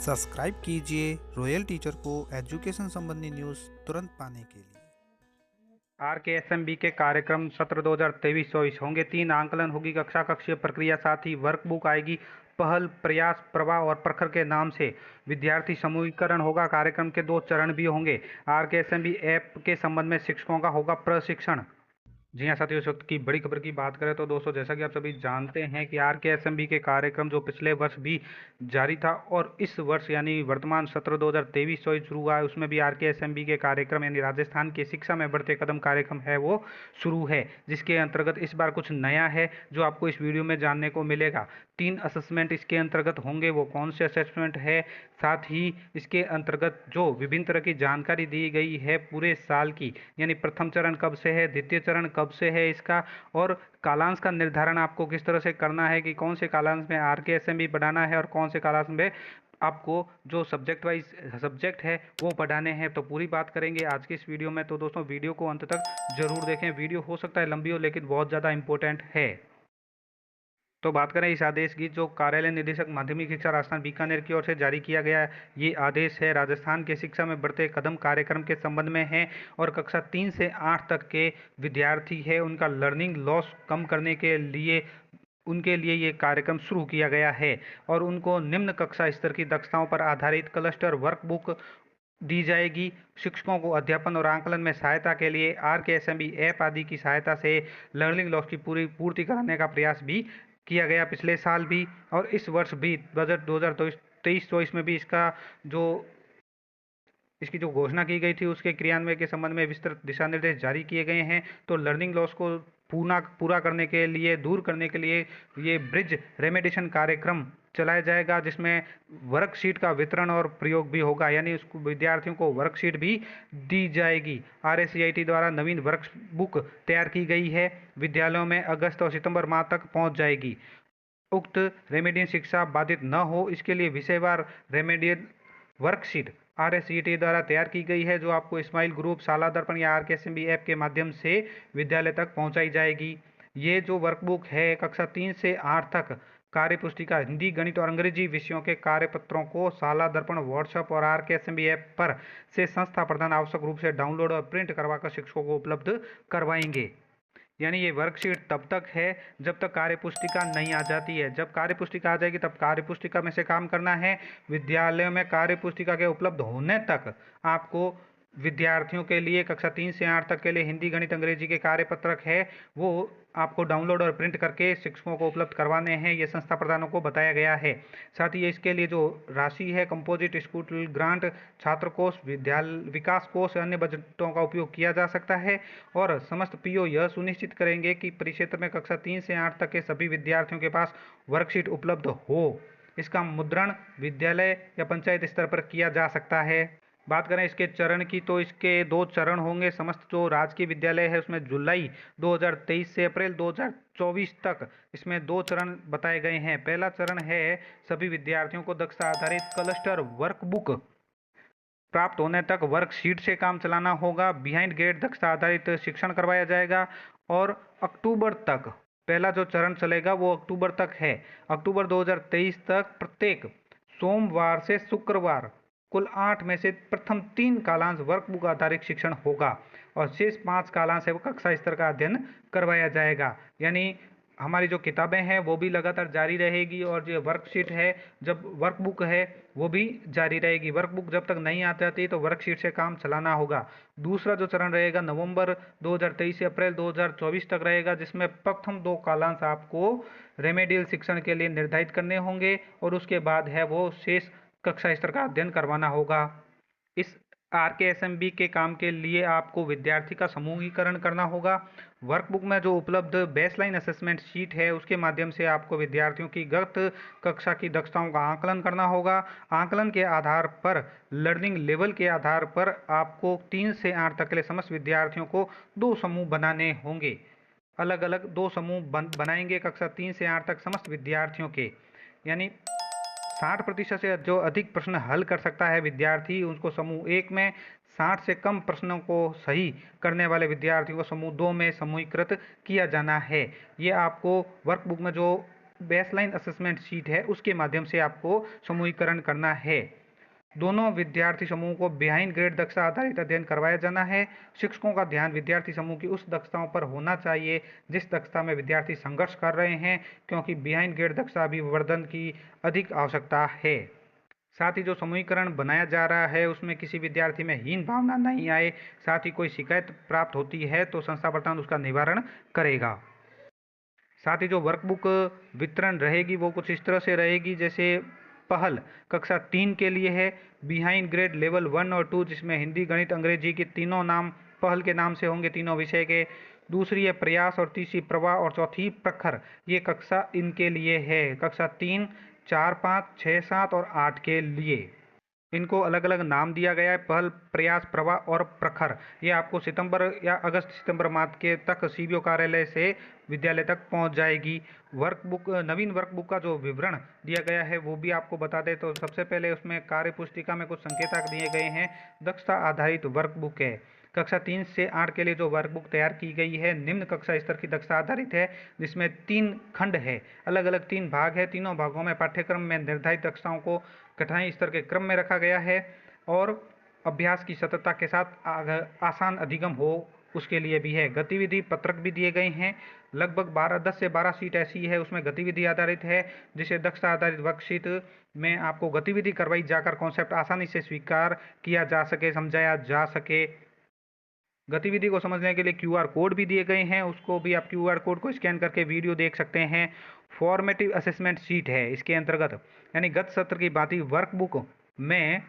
Subscribe कीजिए royal teacher को education संबंधी न्यूज़ तुरंत पाने के लिए। आरकेएसएमबी के कार्यक्रम सत्र 2023-24 होंगे। 3 आंकलन होगी कक्षा कक्षीय प्रक्रिया, साथ ही वर्कबुक आएगी। पहल, प्रयास, प्रवाह और प्रखर के नाम से विद्यार्थी समूहीकरण होगा। कार्यक्रम के 2 चरण भी होंगे। आरकेएसएमबी ऐप के संबंध में शिक्षकों का होगा प्रशिक्षण। जी हाँ साथियों, इस वक्त की बड़ी खबर की बात करें तो दोस्तों, जैसा कि आप सभी जानते हैं कि आरकेएसएमबी के कार्यक्रम जो पिछले वर्ष भी जारी था और इस वर्ष यानी वर्तमान सत्र 2023-24 शुरू हुआ है, उसमें भी आरकेएसएमबी के कार्यक्रम यानी राजस्थान की शिक्षा में बढ़ते कदम कार्यक्रम है वो शुरू है, जिसके अंतर्गत इस बार कुछ नया है जो आपको इस वीडियो में जानने को मिलेगा। 3 असेसमेंट इसके अंतर्गत होंगे। वो कौन से असेसमेंट है, साथ ही इसके अंतर्गत जो विभिन्न तरह की जानकारी दी गई है पूरे साल की, यानी प्रथम चरण कब से है, द्वितीय चरण कब से है इसका, और कालांश का निर्धारण आपको किस तरह से करना है कि कौन से कालांश में आरकेएसएमबी पढ़ाना है और कौन से कालांश में आपको जो सब्जेक्ट वाइज सब्जेक्ट है वो पढ़ाने हैं, तो पूरी बात करेंगे आज की इस वीडियो में। तो दोस्तों, वीडियो को अंत तक जरूर देखें। वीडियो हो सकता है लंबी हो, लेकिन बहुत ज़्यादा इंपॉर्टेंट है। तो बात करें इस आदेश की, जो कार्यालय निदेशक माध्यमिक शिक्षा राजस्थान बीकानेर की ओर से जारी किया गया है, ये आदेश है राजस्थान के शिक्षा में बढ़ते कदम कार्यक्रम के संबंध में है और कक्षा 3 से 8 तक के विद्यार्थी है, उनका लर्निंग लॉस कम करने के लिए उनके लिए ये कार्यक्रम शुरू किया गया है और उनको निम्न कक्षा स्तर की दक्षताओं पर आधारित क्लस्टर वर्कबुक दी जाएगी। शिक्षकों को अध्यापन और आकलन में सहायता के लिए आरकेएसएमबी ऐप आदि की सहायता से लर्निंग लॉस की पूर्ति कराने का प्रयास भी किया गया पिछले साल भी, और इस वर्ष भी बजट 2023-24 में भी इसकी जो घोषणा की गई थी उसके क्रियान्वयन के संबंध में विस्तृत दिशा निर्देश जारी किए गए हैं। तो लर्निंग लॉस को पूरा करने के लिए, दूर करने के लिए ये ब्रिज रेमेडिएशन कार्यक्रम चलाया जाएगा, जिसमें वर्कशीट का वितरण और प्रयोग भी होगा, यानी उसको विद्यार्थियों को वर्कशीट भी दी जाएगी। आरएससीआईटी द्वारा नवीन वर्कबुक तैयार की गई है, विद्यालयों में अगस्त और सितंबर माह तक पहुंच जाएगी। उक्त रेमेडिएशन शिक्षा बाधित न हो, इसके लिए विषयवार रेमेडियल वर्कशीट आरएससीईटी द्वारा तैयार की गई है, जो आपको स्माइल ग्रुप, शाला दर्पण या आरकेएसएमबी ऐप के माध्यम से विद्यालय तक पहुंचाई जाएगी। ये जो वर्कबुक है कक्षा 3 से 8 तक कार्य पुस्तिका, हिंदी, गणित और अंग्रेजी विषयों के कार्यपत्रों को शाला दर्पण, व्हाट्सएप और आरकेएसएमबी ऐप पर से संस्था प्रधान आवश्यक रूप से डाउनलोड और प्रिंट करवाकर शिक्षकों को उपलब्ध करवाएंगे। यानी ये वर्कशीट तब तक है जब तक कार्यपुस्तिका नहीं आ जाती है। जब कार्यपुस्तिका आ जाएगी तब कार्यपुस्तिका में से काम करना है। विद्यालयों में कार्यपुस्तिका के उपलब्ध होने तक आपको विद्यार्थियों के लिए कक्षा 3 से 8 तक के लिए हिंदी, गणित, अंग्रेजी के कार्यपत्रक है वो आपको डाउनलोड और प्रिंट करके शिक्षकों को उपलब्ध करवाने हैं, ये संस्था प्रधानों को बताया गया है। साथ ही इसके लिए जो राशि है, कंपोजिट स्कूल ग्रांट, छात्र कोष, विद्यालय विकास कोष, अन्य बजटों का उपयोग किया जा सकता है। और समस्त पीओ यह सुनिश्चित करेंगे कि परिक्षेत्र में कक्षा 3 से 8 तक के सभी विद्यार्थियों के पास वर्कशीट उपलब्ध हो। इसका मुद्रण विद्यालय या पंचायत स्तर पर किया जा सकता है। बात करें इसके चरण की, तो इसके 2 चरण होंगे। समस्त जो राजकीय विद्यालय है उसमें जुलाई 2023 से अप्रैल 2024 तक इसमें 2 चरण बताए गए हैं। पहला चरण है सभी विद्यार्थियों को दक्षता आधारित क्लस्टर वर्कबुक प्राप्त होने तक वर्कशीट से काम चलाना होगा। बिहाइंड गेट दक्षता आधारित शिक्षण करवाया जाएगा और अक्टूबर तक पहला जो चरण चलेगा वो अक्टूबर तक है। अक्टूबर 2023 तक प्रत्येक सोमवार से शुक्रवार कुल 8 में से प्रथम 3 कालांश वर्कबुक आधारित शिक्षण होगा और शेष 5 कालांश है वो कक्षा स्तर का अध्ययन करवाया जाएगा। यानी हमारी जो किताबें हैं वो भी लगातार जारी रहेगी और जो वर्कशीट है, जब वर्कबुक है वो भी जारी रहेगी। वर्कबुक जब तक नहीं आ जाती तो वर्कशीट से काम चलाना होगा। दूसरा जो चरण रहेगा नवंबर 2023 से अप्रैल 2024 तक रहेगा, जिसमें प्रथम 2 कालांश आपको रेमेडियल शिक्षण के लिए निर्धारित करने होंगे और उसके बाद है वो शेष कक्षा स्तर का अध्ययन करवाना होगा। इस आरकेएसएमबी के काम के लिए आपको विद्यार्थी का समूहीकरण करना होगा। वर्कबुक में जो उपलब्ध बेसलाइन असेसमेंट शीट है उसके माध्यम से आपको विद्यार्थियों की गत कक्षा की दक्षताओं का आकलन करना होगा। आकलन के आधार पर, लर्निंग लेवल के आधार पर आपको 3 से 8 तक के लिए समस्त विद्यार्थियों को 2 समूह बनाने होंगे। अलग अलग 2 समूह बनाएंगे कक्षा 3 से 8 तक समस्त विद्यार्थियों के, यानी 60% से जो अधिक प्रश्न हल कर सकता है विद्यार्थी उसको समूह 1 में, 60 से कम प्रश्नों को सही करने वाले विद्यार्थियों को समूह 2 में समूहीकृत किया जाना है। ये आपको वर्कबुक में जो बेसलाइन असेसमेंट शीट है उसके माध्यम से आपको समूहीकरण करना है। दोनों विद्यार्थी समूह को बिहाइंड ग्रेड दक्षता आधारित अध्ययन करवाया जाना है। शिक्षकों का ध्यान विद्यार्थी समूह की उस दक्षताओं पर होना चाहिए जिस दक्षता में विद्यार्थी संघर्ष कर रहे हैं, क्योंकि बिहाइंड ग्रेड दक्षता अभिवर्धन की अधिक आवश्यकता है। साथ ही जो समूहीकरण बनाया जा रहा है उसमें किसी विद्यार्थी में हीन भावना नहीं आए। साथ ही कोई शिकायत प्राप्त होती है तो संस्था प्रधान उसका निवारण करेगा। साथ ही जो वर्कबुक वितरण रहेगी वो कुछ इस तरह से रहेगी, जैसे पहल कक्षा 3 के लिए है बिहाइंड ग्रेड लेवल 1 और 2, जिसमें हिंदी गणित अंग्रेजी के तीनों नाम पहल के नाम से होंगे, तीनों विषय के। दूसरी है प्रयास और तीसरी प्रवाह और चौथी प्रखर, ये कक्षा इनके लिए है, कक्षा 3, 4, 5, 6, 7 और 8 के लिए। इनको अलग अलग नाम दिया गया है, पहल, प्रयास, प्रवाह और प्रखर। ये आपको सितंबर या अगस्त सितंबर माह के तक सीबीओ कार्यालय से विद्यालय तक पहुंच जाएगी। वर्कबुक, नवीन वर्कबुक का जो विवरण दिया गया है वो भी आपको बता दें तो सबसे पहले उसमें कार्य पुस्तिका में कुछ संकेतक दिए गए हैं। दक्षता आधारित वर्कबुक है। कक्षा 3 से 8 के लिए जो वर्कबुक तैयार की गई है निम्न कक्षा स्तर की दक्षता आधारित है, जिसमें 3 खंड है, अलग अलग 3 भाग है। तीनों भागों में पाठ्यक्रम में निर्धारित दक्षताओं को कठिनाई स्तर के क्रम में रखा गया है और अभ्यास की सततता के साथ आसान अधिगम हो उसके लिए भी है। गतिविधि पत्रक भी दिए गए हैं, लगभग 10 से 12 शीट ऐसी है उसमें गतिविधि आधारित है, जिसे दक्षता आधारित वर्कशीट में आपको गतिविधि करवाई जाकर कॉन्सेप्ट आसानी से स्वीकार किया जा सके, समझाया जा सके। गतिविधि को समझने के लिए क्यूआर कोड भी दिए गए हैं, उसको भी आप क्यूआर कोड को स्कैन करके वीडियो देख सकते हैं। फॉर्मेटिव असेसमेंट शीट है इसके अंतर्गत, यानी गत सत्र की भांति वर्कबुक में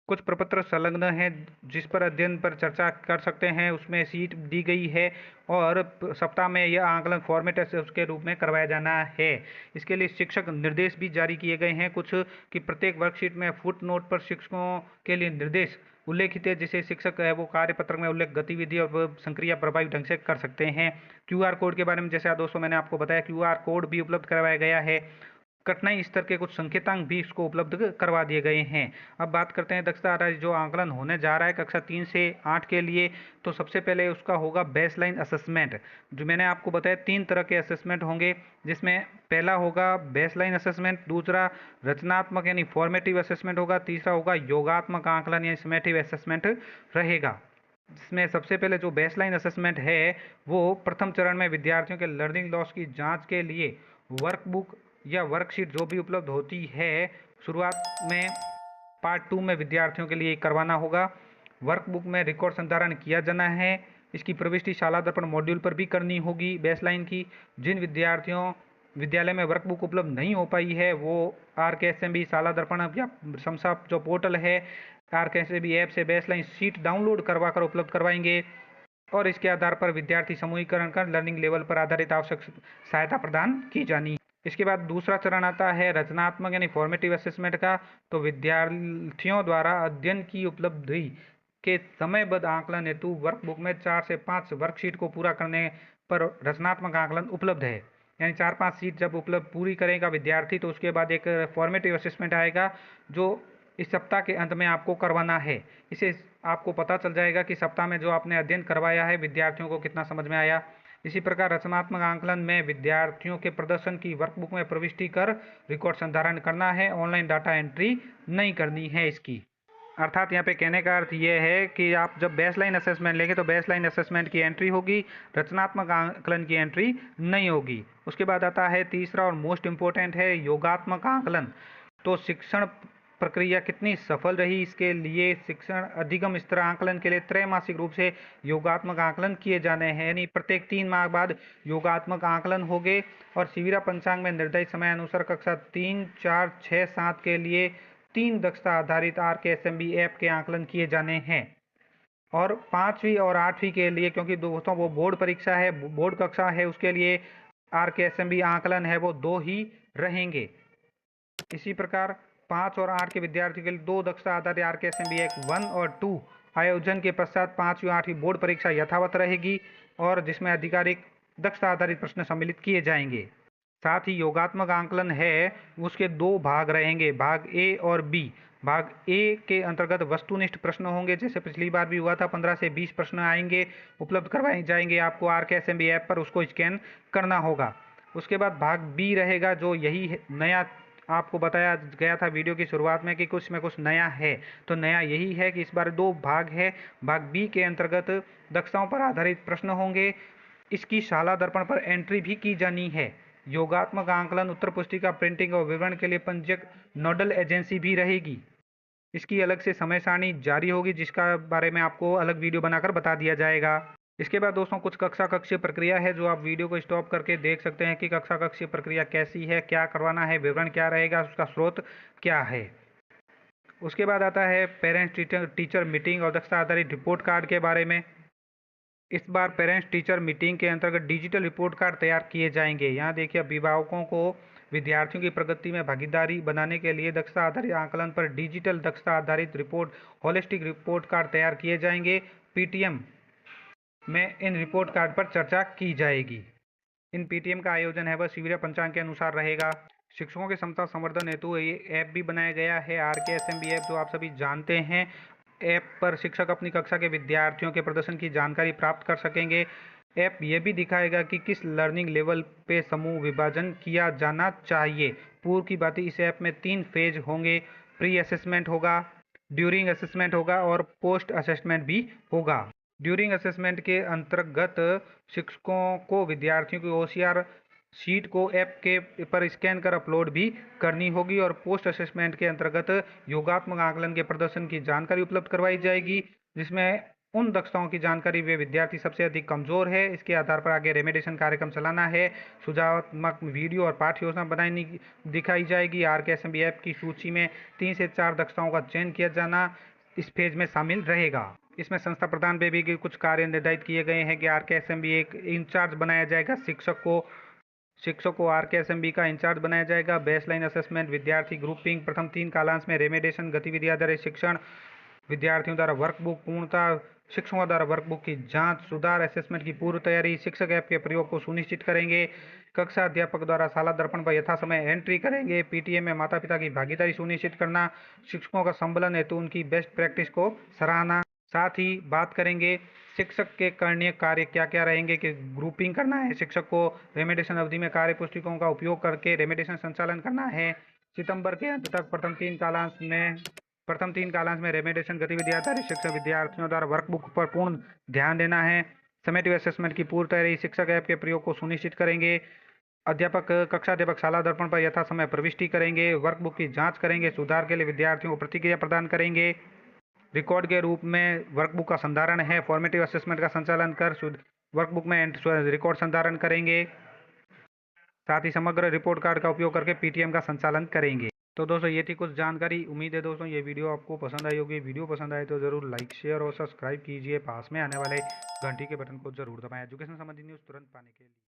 कुछ प्रपत्र संलग्न हैं जिस पर अध्ययन पर चर्चा कर सकते हैं, उसमें सीट दी गई है और सप्ताह में यह आंकलन फॉर्मेट उसके रूप में करवाया जाना है। इसके लिए शिक्षक निर्देश भी जारी किए गए हैं कुछ, कि प्रत्येक वर्कशीट में फुट नोट पर शिक्षकों के लिए निर्देश उल्लेखित है, जिसे शिक्षक है वो कार्यपत्रक में उल्लेख गतिविधि और संक्रिया प्रभावी ढंग से कर सकते हैं। क्यूआर कोड के बारे में जैसे दोस्तों मैंने आपको बताया, क्यूआर कोड भी उपलब्ध करवाया गया है। कठिनाई स्तर के कुछ संकेतांक भी इसको उपलब्ध करवा दिए गए हैं। अब बात करते हैं दक्षता आधारित जो आंकलन होने जा रहा है कक्षा 3 से 8 के लिए, तो सबसे पहले उसका होगा बेसलाइन असेसमेंट। जो मैंने आपको बताया 3 तरह के असेसमेंट होंगे, जिसमें पहला होगा बेसलाइन असेसमेंट, दूसरा रचनात्मक यानी फॉर्मेटिव असेसमेंट होगा, तीसरा होगा योगात्मक आंकलन यानी समेटिव असेसमेंट रहेगा। जिसमें सबसे पहले जो बेसलाइन असेसमेंट है वो प्रथम चरण में विद्यार्थियों के लर्निंग लॉस की जांच के लिए वर्कबुक या वर्कशीट जो भी उपलब्ध होती है शुरुआत में पार्ट 2 में विद्यार्थियों के लिए करवाना होगा। वर्कबुक में रिकॉर्ड संधारण किया जाना है। इसकी प्रविष्टि शाला दर्पण मॉड्यूल पर भी करनी होगी बेसलाइन की। जिन विद्यार्थियों विद्यालय में वर्कबुक उपलब्ध नहीं हो पाई है वो RKSMB शाला दर्पण या समसा जो पोर्टल है RKSMB ऐप से बेसलाइन शीट डाउनलोड करवा कर उपलब्ध करवाएंगे और इसके आधार पर विद्यार्थी समूहीकरण कर लर्निंग लेवल पर आधारित आवश्यक सहायता प्रदान की जानी। इसके बाद दूसरा चरण आता है रचनात्मक यानी फॉर्मेटिव असेसमेंट का। तो विद्यार्थियों द्वारा अध्ययन की उपलब्धि के समयबद्ध आंकलन हेतु वर्कबुक में 4 से 5 वर्कशीट को पूरा करने पर रचनात्मक आंकलन उपलब्ध है। यानी 4-5 शीट जब उपलब्ध पूरी करेगा विद्यार्थी तो उसके बाद एक फॉर्मेटिव असेसमेंट आएगा जो इस सप्ताह के अंत में आपको करवाना है। इसे आपको पता चल जाएगा कि सप्ताह में जो आपने अध्ययन करवाया है विद्यार्थियों को कितना समझ में आया। इसी प्रकार रचनात्मक आंकलन में विद्यार्थियों के प्रदर्शन की वर्कबुक में प्रविष्टि कर रिकॉर्ड संधारण करना है, ऑनलाइन डाटा एंट्री नहीं करनी है इसकी। अर्थात यहाँ पे कहने का अर्थ ये है कि आप जब बेसलाइन असेसमेंट लेंगे तो बेसलाइन असेसमेंट की एंट्री होगी, रचनात्मक आंकलन की एंट्री नहीं होगी। उसके बाद आता है तीसरा और मोस्ट इम्पोर्टेंट है योगात्मक आंकलन। तो शिक्षण प्रक्रिया कितनी सफल रही इसके लिए शिक्षण अधिगम स्तर आंकलन के लिए त्रैमासिक रूप से योगात्मक आंकलन किए जाने हैं। यानी प्रत्येक 3 माह बाद योगात्मक आंकलन होंगे और शिविरा पंचांग में निर्धारित समय अनुसार कक्षा 3, 4, 6, 7 के लिए 3 दक्षता आधारित RKSMB ऐप के आंकलन किए जाने हैं। और 5वीं और 8वीं के लिए, क्योंकि दोस्तों वो बोर्ड परीक्षा है, बोर्ड कक्षा है, उसके लिए RKSMB आंकलन है वो 2 ही रहेंगे। इसी प्रकार 5 और 8 के विद्यार्थियों के लिए 2 दक्षता आधारित RKSMB 1 और 2 आयोजन के पश्चात 5वीं और 8वीं बोर्ड परीक्षा यथावत रहेगी और जिसमें आधिकारिक दक्षता आधारित प्रश्न सम्मिलित किए जाएंगे। साथ ही योगात्मक आंकलन है उसके 2 भाग रहेंगे, भाग A और B। भाग A के अंतर्गत वस्तुनिष्ठ प्रश्न होंगे, जैसे पिछली बार भी हुआ था, 15 से 20 प्रश्न आएंगे, उपलब्ध करवाए जाएंगे आपको RKSMB ऐप पर, उसको स्कैन करना होगा। उसके बाद भाग बी रहेगा, जो यही नया आपको बताया गया था वीडियो की शुरुआत में कि कुछ में कुछ नया है, तो नया यही है कि इस बार 2 भाग है। भाग बी के अंतर्गत दक्षताओं पर आधारित प्रश्न होंगे। इसकी शाला दर्पण पर एंट्री भी की जानी है। योगात्मक आंकलन, उत्तर पुस्तिका प्रिंटिंग और विवरण के लिए पंजीयक नोडल एजेंसी भी रहेगी। इसकी अलग से समय सारणी जारी होगी, जिसका बारे में आपको अलग वीडियो बनाकर बता दिया जाएगा। इसके बाद दोस्तों कुछ कक्षा कक्षीय प्रक्रिया है, जो आप वीडियो को स्टॉप करके देख सकते हैं कि कक्षा कक्षीय प्रक्रिया कैसी है, क्या करवाना है, विवरण क्या रहेगा, उसका स्रोत क्या है। उसके बाद आता है पेरेंट्स टीचर मीटिंग और दक्षता आधारित रिपोर्ट कार्ड के बारे में। इस बार पेरेंट्स टीचर मीटिंग के अंतर्गत डिजिटल रिपोर्ट कार्ड तैयार किए जाएंगे। यहाँ देखिए, अभिभावकों को विद्यार्थियों की प्रगति में भागीदारी बनाने के लिए दक्षता आधारित आकलन पर डिजिटल दक्षता आधारित रिपोर्ट होलिस्टिक रिपोर्ट कार्ड तैयार किए जाएंगे। पीटीएम में इन रिपोर्ट कार्ड पर चर्चा की जाएगी। इन पीटीएम का आयोजन है वह शिविर पंचांग के अनुसार रहेगा। शिक्षकों के क्षमता संवर्धन हेतु ये ऐप भी बनाया गया है, RKSMB ऐप, जो आप सभी जानते हैं। ऐप पर शिक्षक अपनी कक्षा के विद्यार्थियों के प्रदर्शन की जानकारी प्राप्त कर सकेंगे। ऐप ये भी दिखाएगा कि किस लर्निंग लेवल पे समूह विभाजन किया जाना चाहिए। पूर्व की बात, इस ऐप में 3 फेज होंगे। प्री असेसमेंट होगा, ड्यूरिंग असेसमेंट होगा और पोस्ट असेसमेंट भी होगा। ड्यूरिंग असेसमेंट के अंतर्गत शिक्षकों को विद्यार्थियों की OCR शीट को ऐप के पर स्कैन कर अपलोड भी करनी होगी और पोस्ट असेसमेंट के अंतर्गत योगात्मक आकलन के प्रदर्शन की जानकारी उपलब्ध करवाई जाएगी, जिसमें उन दक्षताओं की जानकारी वे विद्यार्थी सबसे अधिक कमजोर है, इसके आधार पर आगे रेमेडिएशन कार्यक्रम चलाना है। सुझावात्मक वीडियो और पाठ्य योजना बनानी दिखाई जाएगी। RKSMB ऐप की सूची में 3 से 4 दक्षताओं का चयन किया जाना इस फेज में शामिल रहेगा। इसमें संस्था प्रधान पे भी कुछ कार्य निर्धारित किए गए हैं कि RKSMB एक इंचार्ज बनाया जाएगा। शिक्षक को RKSMB का इंचार्ज बनाया जाएगा। बेसलाइन असेसमेंट, विद्यार्थी ग्रुपिंग, प्रथम 3 कालांश में रेमेडिएशन, गतिविधि आधारित शिक्षण, विद्यार्थियों द्वारा वर्कबुक पूर्णता, शिक्षकों द्वारा वर्कबुक की जांच, सुधार, असेसमेंट की पूर्व तैयारी। शिक्षक ऐप के प्रयोग को सुनिश्चित करेंगे। कक्षा अध्यापक द्वारा शाला दर्पण पर यथासमय एंट्री करेंगे। पीटीएम में माता पिता की भागीदारी सुनिश्चित करना, शिक्षकों का संबलन हेतु उनकी बेस्ट प्रैक्टिस को सराहना। साथ ही बात करेंगे शिक्षक के करणीय कार्य क्या क्या रहेंगे कि ग्रुपिंग करना है, शिक्षक को रेमेडिएशन अवधि में कार्य पुस्तिकाओं का उपयोग करके रेमेडिएशन संचालन करना है। सितंबर के अंत तक प्रथम 3 कालांश में रेमेडिएशन गतिविधि आधारित शिक्षक विद्यार्थियों द्वारा वर्कबुक पर पूर्ण ध्यान देना है। समेटिव असेसमेंट की पूर्व तैयारी, शिक्षक ऐप के प्रयोग को सुनिश्चित करेंगे। कक्षा अध्यापक शाला दर्पण पर यथा समय प्रविष्टि करेंगे। वर्कबुक की जांच करेंगे। सुधार के लिए विद्यार्थियों को प्रतिक्रिया प्रदान करेंगे। रिकॉर्ड के रूप में वर्कबुक का संधारण है। फॉर्मेटिव असेसमेंट का संचालन कर वर्कबुक में रिकॉर्ड संधारण करेंगे। साथ ही समग्र रिपोर्ट कार्ड का उपयोग करके पीटीएम का संचालन करेंगे। तो दोस्तों ये थी कुछ जानकारी। उम्मीद है दोस्तों ये वीडियो आपको पसंद आई होगी। वीडियो पसंद आए तो जरूर लाइक, शेयर और सब्सक्राइब कीजिए। पास में आने वाले घंटी के बटन को जरूर दबाएं एजुकेशन संबंधी न्यूज़ तुरंत पाने के लिए।